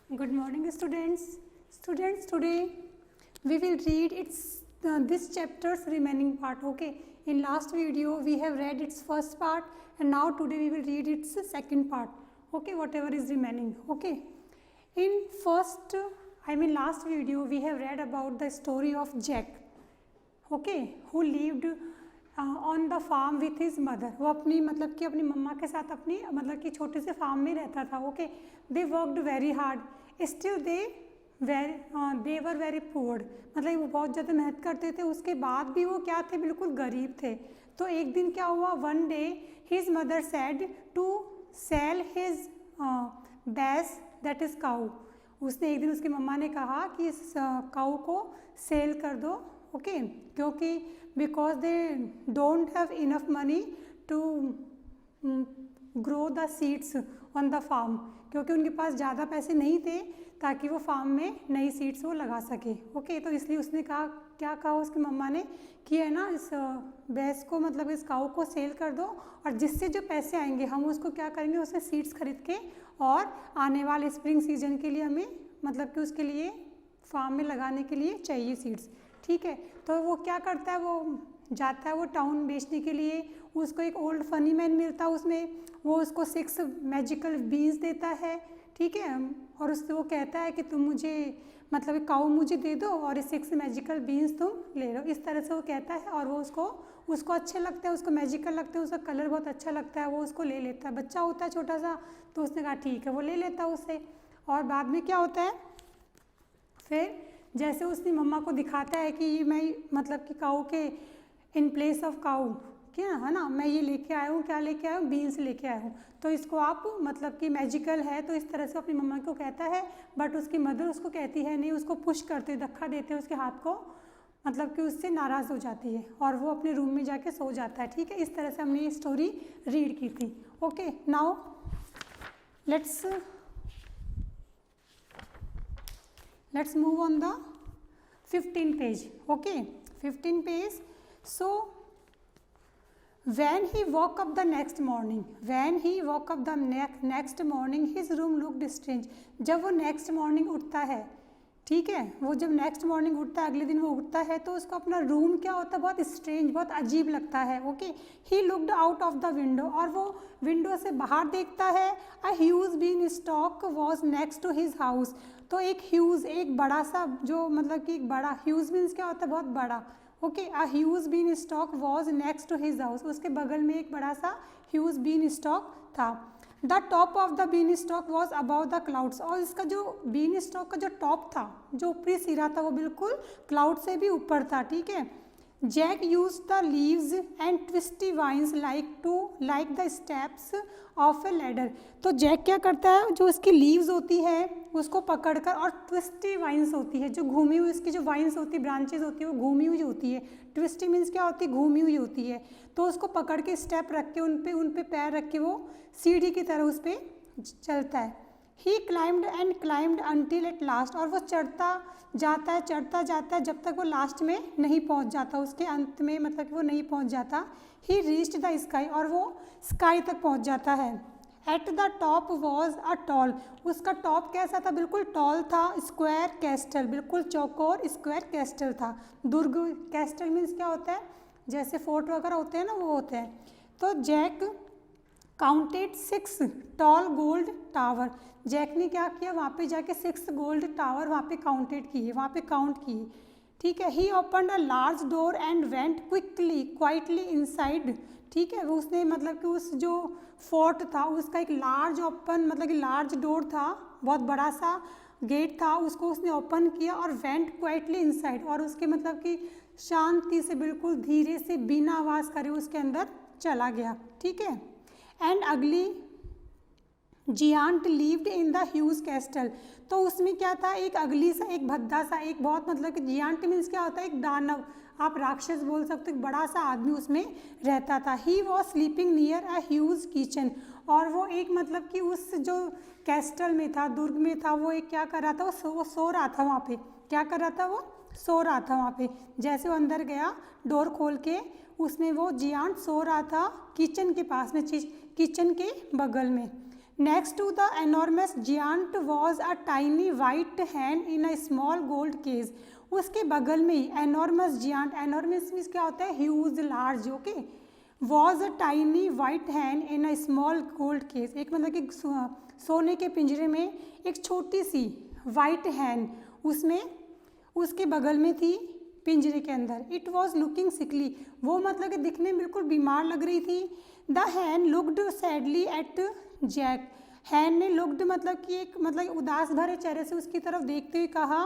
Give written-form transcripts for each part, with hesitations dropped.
Good morning, students. Students, today we will read this chapter's remaining part. Okay. In last video we have read its first part, and now today we will read its second part. Okay, whatever is remaining. Okay. In last video we have read about the story of Jack. Okay, who lived on the farm with his mother. वो अपनी अपनी मम्मा के साथ अपनी छोटे से farm में रहता था. Okay, they worked very hard, still they were very poor. वो बहुत ज़्यादा मेहनत करते थे, उसके बाद भी वो क्या थे, बिल्कुल गरीब थे. तो एक दिन क्या हुआ, one day his mother said to sell his Bess, that is cow. उसने एक दिन उसकी मम्मा ने कहा कि इस काऊ को सेल कर दो. ओके, क्योंकि because they don't have enough money to grow the seeds on the farm, क्योंकि उनके पास ज़्यादा पैसे नहीं थे ताकि वो फार्म में नई सीड्स वो लगा सके. ओके, तो इसलिए उसने कहा, क्या कहा उसकी मम्मा ने कि है ना, इस भैंस को इस काऊ को सेल कर दो, और जिससे जो पैसे आएंगे हम उसको क्या करेंगे, उससे सीड्स खरीद के और आने वाले स्प्रिंग सीजन के लिए हमें कि उसके लिए फार्म में लगाने के लिए चाहिए सीड्स. ठीक है, तो वो क्या करता है, वो जाता है वो टाउन बेचने के लिए. उसको एक ओल्ड फनी मैन मिलता है, उसमें वो उसको 6 मैजिकल बीन्स देता है. ठीक है, और उससे वो कहता है कि तुम मुझे काऊ मुझे दे दो और ये 6 मैजिकल बीन्स तुम ले लो. इस तरह से वो कहता है, और वो उसको अच्छे लगते हैं, उसको मैजिकल लगते हैं, उसका कलर बहुत अच्छा लगता है, वो उसको ले लेता है. बच्चा होता है छोटा सा, तो उसने कहा ठीक है, वो ले लेता है उससे. और बाद में क्या होता है, फिर जैसे उसने मम्मा को दिखाता है कि मैं कि काऊ के इन प्लेस ऑफ काऊ क्या है ना, मैं ये लेके आया हूँ. क्या लेके आया हूँ, बीन्स लेके आया हूँ. तो इसको आप कि मैजिकल है, तो इस तरह से अपनी मम्मा को कहता है. बट उसकी मदर उसको कहती है नहीं, उसको पुश करते, धक्का देते हैं उसके हाथ को, कि उससे नाराज़ हो जाती है और वो अपने रूम में जाके सो जाता है. ठीक है, इस तरह से हमने ये स्टोरी रीड की थी. Okay, now let's move on the 15 page. Okay, 15 page. So when he woke up the next morning, his room looked strange. जब वो next morning उठता है, ठीक है, वो जब नेक्स्ट मॉर्निंग उठता है, अगले दिन वो उठता है, तो उसको अपना रूम क्या होता है, बहुत स्ट्रेंज, बहुत अजीब लगता है. Okay, he looked out of the window, और वो विंडो से बाहर देखता है. A huge beanstalk was next to his house. तो एक बड़ा सा जो कि एक बड़ा, ह्यूज बीन्स क्या होता है, बहुत बड़ा. Okay, a huge beanstalk was next to his house. उसके बगल में एक बड़ा सा ह्यूज बीन स्टॉक था. The top of the beanstalk was above the clouds. और इसका जो बीन स्टॉक का जो टॉप था, जो ऊपरी सिरा था, वो बिल्कुल क्लाउड से भी ऊपर था. ठीक है. Jack uses the leaves and twisty vines like the steps of a ladder. तो जैक क्या करता है, जो इसकी लीव्स होती है उसको पकड़कर, और ट्विस्टी वाइन्स होती है, जो घूमी हुई इसकी जो वाइन्स होती है, ब्रांचेज होती है, वो घूमी हुई होती है. ट्विस्टी मीन्स क्या होती है, घूमी हुई होती है. तो उसको पकड़ के स्टेप रख के उन पे पैर रख के वो सीढ़ी की तरह उस पर चलता है. He climbed and climbed until at last. और वो चढ़ता जाता है जब तक वो लास्ट में नहीं पहुंच जाता, उसके अंत में कि वो नहीं पहुंच जाता. ही रीच्ड द स्काई. और वो स्काई तक पहुंच जाता है. At the top was a tall. उसका टॉप कैसा था, बिल्कुल टॉल था. स्क्वायर कैस्टल, बिल्कुल चौकोर स्क्वायर कैस्टल था. दुर्ग, कैस्टल मीन्स क्या होता है, जैसे फोर्ट वगैरह होते हैं ना, वो होते हैं. तो Jack counted 6 tall gold tower. Jack ने क्या किया, वहाँ पे जाके 6 गोल्ड टावर वहाँ पे काउंट किए. ठीक है. He opened a large door and went quietly inside. ठीक है, वो उसने कि उस जो फोर्ट था उसका एक लार्ज ओपन लार्ज डोर था, बहुत बड़ा सा गेट था, उसको उसने ओपन किया और वेंट क्वाइटली इनसाइड. और उसके कि शांति से, बिल्कुल धीरे से, बिना आवाज़ करे उसके अंदर चला गया. ठीक है. एंड अगली giant lived in the huge castle. तो उसमें क्या था, एक अगली सा, एक भद्दा सा, एक बहुत कि जियांट मीन्स क्या होता है, एक दानव, आप राक्षस बोल सकते हो, एक बड़ा सा आदमी उसमें रहता था. He was sleeping near a huge kitchen. और वो एक कि उस जो कैस्टल में था, दुर्ग में था, वो एक क्या कर रहा था, वो सो रहा था वहाँ पे. क्या कर रहा था, वो सो रहा था वहाँ पे. जैसे वो अंदर गया डोर खोल के, उसमें वो जियांट सो रहा था किचन के पास में, किचन के बगल में. Next to the enormous giant was a tiny white hen in a small gold cage. उसके बगल में ही एनॉर्मस जियांट, एनॉर्मस मीन्स क्या होता है, huge, large, okay. Was a tiny white hen in a small gold cage, एक मतलब कि सोने के पिंजरे में एक छोटी सी वाइट हैन उसमें उसके बगल में थी पिंजरे के अंदर। इट वॉज लुकिंग सिकली, वो मतलब कि दिखने में बिल्कुल बीमार लग रही थी। The hen looked sadly at Jack, hen ने लुक्ड मतलब कि एक मतलब उदास भरे चेहरे से उसकी तरफ देखते हुए कहा,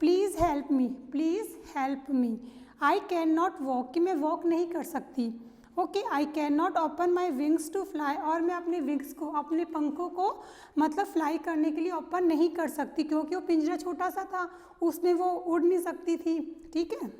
please help me, please help me, I can not walk, कि मैं वॉक नहीं कर सकती, okay. I can not open my wings to fly, और मैं अपने विंग्स को, अपने पंखों को मतलब फ्लाई करने के लिए ओपन नहीं कर सकती, क्योंकि वो पिंजरा छोटा सा था, उसमें वो उड़ नहीं सकती थी, ठीक है।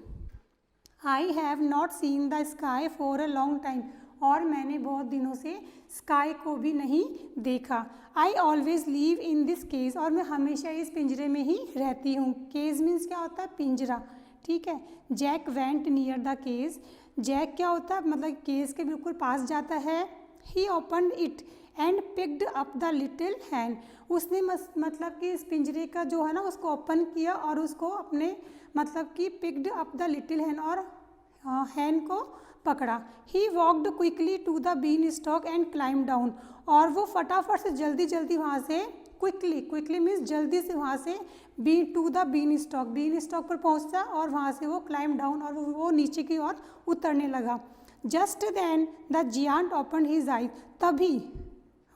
I have not seen the sky for a long time, और मैंने बहुत दिनों से स्काई को भी नहीं देखा। I always live in this cage, और मैं हमेशा इस पिंजरे में ही रहती हूँ। केज मीन्स क्या होता है, पिंजरा, ठीक है। Jack went near the cage, Jack क्या होता है, मतलब केज के बिल्कुल पास जाता है। He open it and picked up the little hen, उसने मतलब कि इस पिंजरे का जो है ना उसको ओपन किया और उसको अपने मतलब कि picked up the little hen, और हैन को पकड़ा। He walked quickly to the beanstalk and climb down, और वो फटाफट से जल्दी जल्दी वहाँ से क्विकली, क्विकली मीन्स जल्दी से वहाँ से टू द बीन स्टॉक पर पहुँचा, और वहाँ से वो क्लाइम डाउन, और वो नीचे की ओर उतरने लगा। Just then the giant open his eyes, तभी,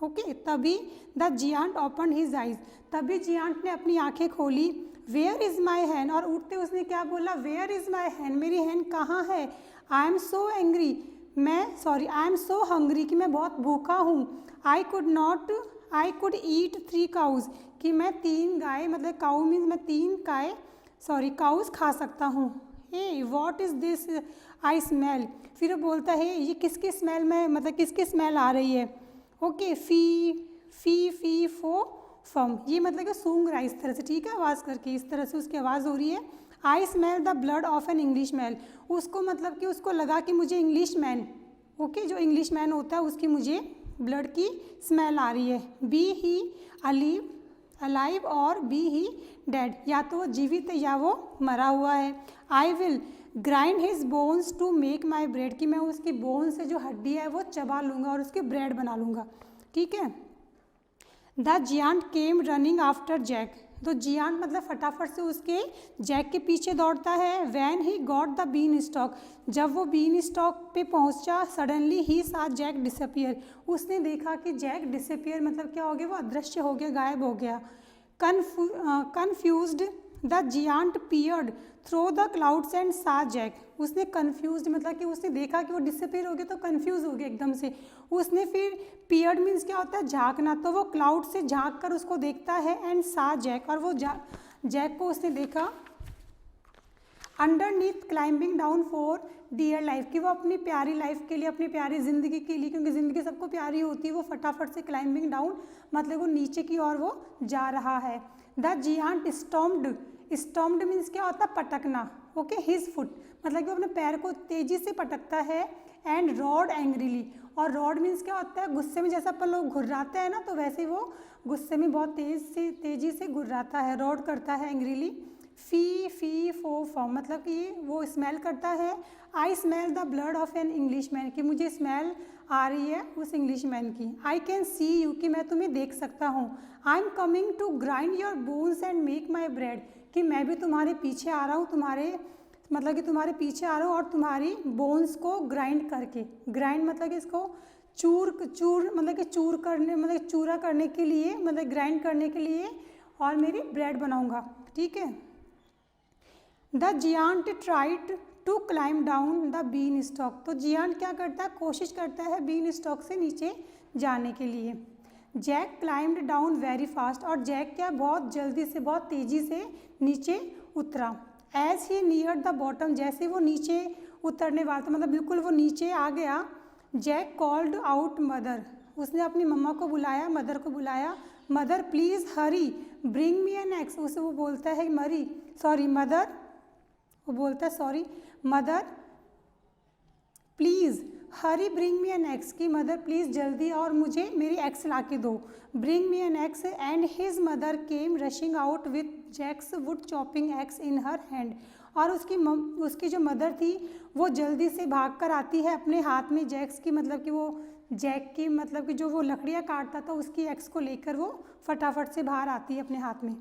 ओके, तभी the giant open his eyes, तभी जियांट ने अपनी आंखें खोली। वेयर इज़ माई हैन, और उठते उसने क्या बोला, वेयर इज़ माई हैन, मेरी हैन कहाँ है। I am so angry, I am so hungry, कि मैं बहुत भूखा हूँ। आई कुड ईट 3 काउज, कि मैं 3 गाय, मतलब काउ मीन्स मैं 3 काउज खा सकता हूँ। Hey what is this I smell, फिर वो बोलता है ये किसकी स्मेल में, मतलब किसकी स्मेल आ रही है, ओके। फी फो फम, ये मतलब कि सूंघ रहा है इस तरह से, ठीक है, आवाज़ करके इस तरह से उसकी आवाज़ हो रही है। I smell the blood of an English man, उसको मतलब कि उसको लगा कि मुझे इंग्लिश मैन, ओके, जो इंग्लिश मैन होता है उसकी मुझे ब्लड की स्मेल आ रही है। बी ही अलाइव और बी ही डेड, या तो वो जीवित है या वो मरा हुआ है। I will grind his bones to make my bread, कि मैं उसकी बोन से जो हड्डी है वो चबा लूँगा और उसकी ब्रेड बना लूँगा, ठीक है। The giant came running after Jack, तो जियांट मतलब फटाफट से उसके जैक के पीछे दौड़ता है। When he got the beanstalk, जब वो बीन स्टॉक पे पहुंचा, सडनली ही सा जैक डिसअपियर, उसने देखा कि जैक डिसअपियर मतलब क्या हो गया, वो अदृश्य हो गया, गायब हो गया। Confused the giant peered through the clouds and saw Jack, उसने कन्फ्यूज्ड मतलब कि उसने देखा कि वो डिसअपियर हो गया तो कन्फ्यूज हो गया एकदम से। उसने फिर पियर्ड मीन्स क्या होता है, झांकना, तो वो क्लाउड से झांक कर उसको देखता है। एंड सा जैक, और वो जैक को उसने देखा underneath climbing down for dear life, कि वो अपनी प्यारी लाइफ के लिए, अपनी प्यारी ज़िंदगी के लिए, क्योंकि ज़िंदगी सबको प्यारी होती है, वो फटाफट से क्लाइंबिंग डाउन मतलब वो नीचे की ओर वो जा रहा है। द जियांट स्टॉम्ड मीन्स क्या होता है, पटकना, ओके। हिज फुट मतलब कि वो अपने पैर को तेजी से पटकता है। एंड रॉड एंग्रीली, और रॉड मीन्स क्या होता है, गुस्से में जैसा अपन लोग घुर्राते हैं ना, तो वैसे वो गुस्से में बहुत तेजी से घुर्राता है, रॉड करता है एंग्रीली। फी फो फॉर्म मतलब कि वो स्मेल करता है। I smell the blood of an English man, कि मुझे स्मेल आ रही है उस इंग्लिश मैन की। आई कैन सी यू, कि मैं तुम्हें देख सकता हूँ। I am coming to grind your bones and make my bread, कि मैं भी तुम्हारे पीछे आ रहा हूँ, तुम्हारे पीछे आ रहा हूँ और तुम्हारी बोन्स को ग्राइंड करके, ग्राइंड मतलब कि इसको चूरा करने के लिए, मतलब ग्राइंड करने के लिए, और मेरी ब्रेड बनाऊंगा, ठीक है। The giant tried to climb down the beanstalk, तो जियांट क्या करता है, कोशिश करता है बीन स्टॉक से नीचे जाने के लिए। Jack climbed down very fast, और जैक क्या बहुत जल्दी से, बहुत तेज़ी से नीचे उतरा। As he near the bottom, जैसे वो नीचे उतरने वाला था, मतलब बिल्कुल वो नीचे आ गया। जैक कॉल्ड आउट मदर, उसने अपनी मम्मा को बुलाया, मदर को बुलाया। Mother please hurry bring me an axe, उसे वो बोलता है mother please hurry bring me an eggs की मदर प्लीज़ जल्दी और मुझे मेरी एग्स ला के दो। Bring me an eggs and his mother came rushing out with Jack's wood chopping eggs in her hand. और उसकी जो मदर थी वो जल्दी से भाग कर आती है अपने हाथ में जैक्स की मतलब कि वो जैक की मतलब कि जो वो लकड़ियाँ काटता था उसकी एग्स को लेकर वो फटाफट से बाहर आती है अपने हाथ में,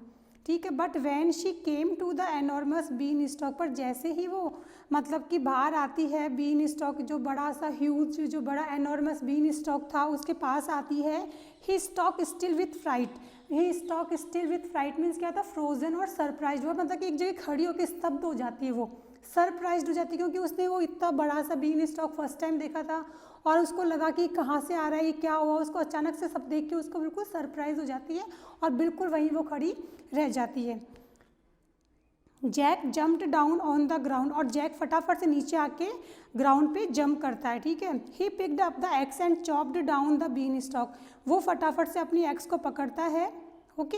ठीक है। But when she came to the enormous beanstalk, पर जैसे ही वो मतलब कि बाहर आती है बीन स्टॉक जो बड़ा सा ह्यूज जो बड़ा एनॉर्मस बीन स्टॉक था उसके पास आती है, he stock still with fright. He stock still with fright means क्या था, फ्रोजन और सरप्राइज। वो मतलब कि एक जगह खड़ी होकर स्तब्ध हो जाती है, वो सरप्राइज हो जाती है क्योंकि उसने वो इतना बड़ा सा बीन स्टॉक फर्स्ट टाइम देखा था और उसको लगा कि कहाँ से आ रहा है, ये क्या हुआ। उसको अचानक से सब देख के उसको बिल्कुल सरप्राइज हो जाती है और बिल्कुल वहीं वो खड़ी रह जाती है। Jack jumped down on the ground, और जैक फटाफट से नीचे आके ग्राउंड पे जंप करता है, ठीक है। He picked up the axe and chopped down the beanstalk, वो फटाफट से अपनी एक्स को पकड़ता है, okay,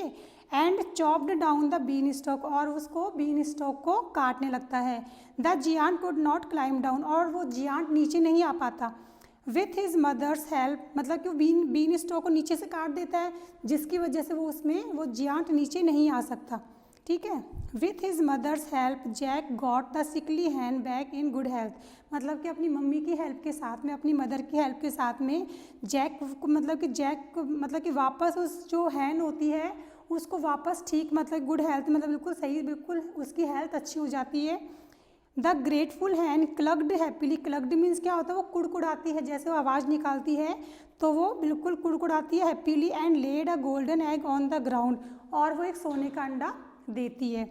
and chopped down the beanstalk, और उसको बीन स्टॉक को काटने लगता है। The giant could not climb down, और वो जियांट नीचे नहीं आ पाता। विथ हिज मदर्स हेल्प, मतलब कि वो बीन स्टॉक को नीचे से काट देता है जिसकी वजह से वो उसमें वो जियांट नीचे नहीं आ सकता, ठीक है। With his mother's help Jack got the sickly hen back in good health, मतलब कि अपनी मम्मी की हेल्प के साथ में, अपनी मदर की हेल्प के साथ में जैक मतलब कि वापस उस जो हैंड होती है उसको वापस ठीक मतलब गुड हेल्थ मतलब बिल्कुल सही, बिल्कुल उसकी हेल्थ अच्छी हो जाती है। The grateful hen clucked happily, clucked means क्या होता है, वो कुड़कुड़ाती है, जैसे वो आवाज़ निकालती है तो वो बिल्कुल कुड़कुड़ाती है happily, and laid a golden egg on the ground, और वो एक सोने का अंडा देती है।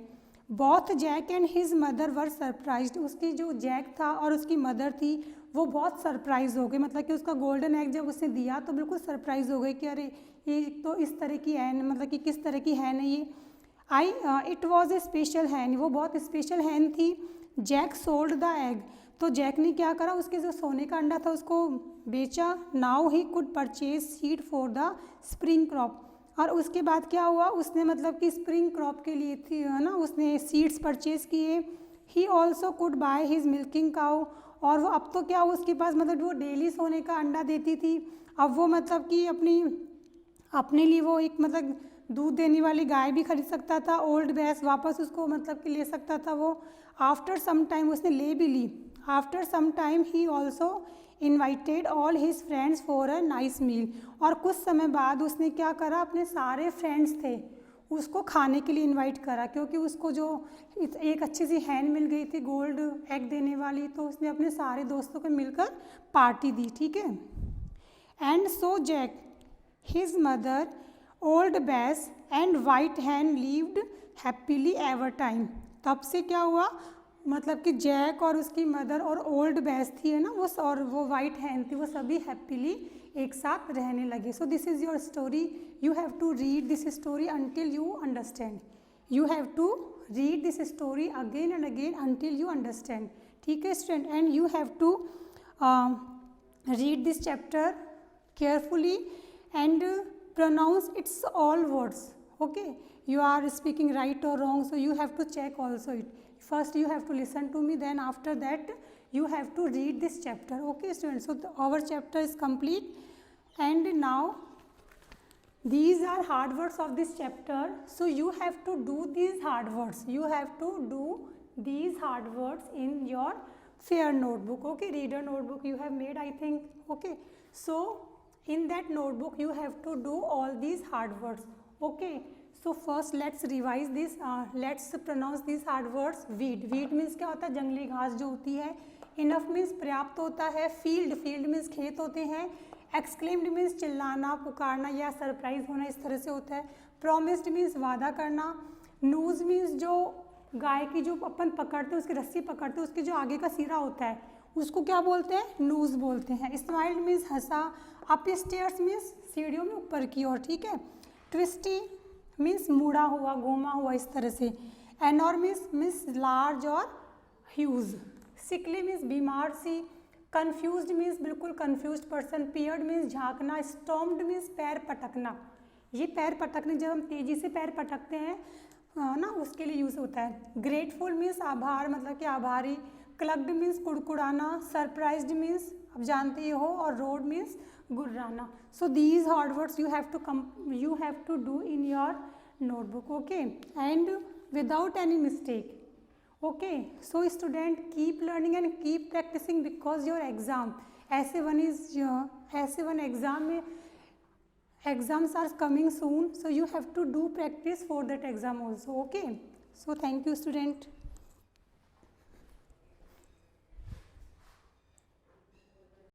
Both Jack and his mother were surprised, उसकी जो जैक था और उसकी मदर थी वो बहुत सरप्राइज हो गए, मतलब कि उसका गोल्डन एग जब उसने दिया तो बिल्कुल सरप्राइज हो गए कि अरे ये तो इस तरह की है, मतलब कि किस तरह की हैन है ये। इट वॉज ए स्पेशल हैन, वो बहुत स्पेशल हैन थी। जैक सोल्ड द एग, तो जैक ने क्या करा, उसके जो सोने का अंडा था उसको बेचा। Now he could purchase seed for the spring crop, और उसके बाद क्या हुआ, उसने मतलब कि स्प्रिंग क्रॉप के लिए थी है ना, उसने सीड्स परचेज किए। He also could by his milking cow, और वो अब तो क्या हुआ उसके पास मतलब वो डेली सोने का अंडा देती थी, अब वो मतलब कि अपने लिए वो एक मतलब दूध देने वाली गाय भी खरीद सकता था, ओल्ड भैंस वापस उसको मतलब कि ले सकता था वो। आफ्टर सम टाइम उसने ले भी ली। After some time he also invited all his friends for a nice meal, और कुछ समय बाद उसने क्या करा, अपने सारे फ्रेंड्स थे उसको खाने के लिए इनवाइट करा, क्योंकि उसको जो एक अच्छी सी हैन मिल गई थी गोल्ड एग देने वाली, तो उसने अपने सारे दोस्तों को मिलकर पार्टी दी, ठीक है। And so Jack his mother old Bess and white hen lived happily ever time, तब से क्या हुआ मतलब कि जैक और उसकी मदर और ओल्ड बैस थी है ना वो, और वो वाइट हैन थी, वो सभी हैप्पीली एक साथ रहने लगे। So this is your story, you have to read this story until you understand, you have to read this story again and again until you understand, ठीक है student. And you have to read this chapter carefully and pronounce its all words, okay, you are speaking right or wrong, so you have to check also it. First you have to listen to me, then after that you have to read this chapter, okay students. So our chapter is complete, and now these are hard words of this chapter, so you have to do these hard words, you have to do these hard words in your fair notebook, okay, reader notebook you have made I think, okay. So in that notebook you have to do all these hard words, okay. So first let's revise this, let's pronounce these hard words. weed, weed means क्या होता है, जंगली घास जो होती है। enough means पर्याप्त होता है। field, field means खेत होते हैं। exclaimed means चिल्लाना, पुकारना या सरप्राइज होना, इस तरह से होता है। promised means वादा करना। noose means जो गाय की जो अपन पकड़ते हैं, उसकी रस्सी पकड़ते हैं, उसके जो आगे का सिरा होता है उसको क्या बोलते हैं, नूज बोलते हैं। स्माइल्ड मीन्स हंसा। अप स्टेयर्स मीन्स सीढ़ियों में ऊपर की ओर, ठीक है। ट्विस्टी मीन्स मुड़ा हुआ, घूमा हुआ, इस तरह से। एनॉर्मस मीन्स लार्ज और ह्यूज। सिकली मीन्स बीमार सी। कन्फ्यूज्ड मीन्स बिल्कुल कन्फ्यूज्ड पर्सन। पियर्ड मीन्स झाँकना। स्टॉम्प्ड मीन्स पैर पटकना। ये पैर पटकने, जब हम तेज़ी से पैर पटकते हैं ना, उसके लिए यूज़ होता है। ग्रेटफुल मीन्स आभार, मतलब कि आभारी। क्लग्ड मीन्स कुड़कुड़ाना। सरप्राइज्ड मीन्स आप जानते ही हो, और रोड मीन्स गुर्राना. So these hard words you have to do in your notebook, okay, and without any mistake. Okay, so student, keep learning and keep practicing because your exam essay 1 exam में exams are coming soon, so you have to do practice for that exam also. Okay, so thank you student.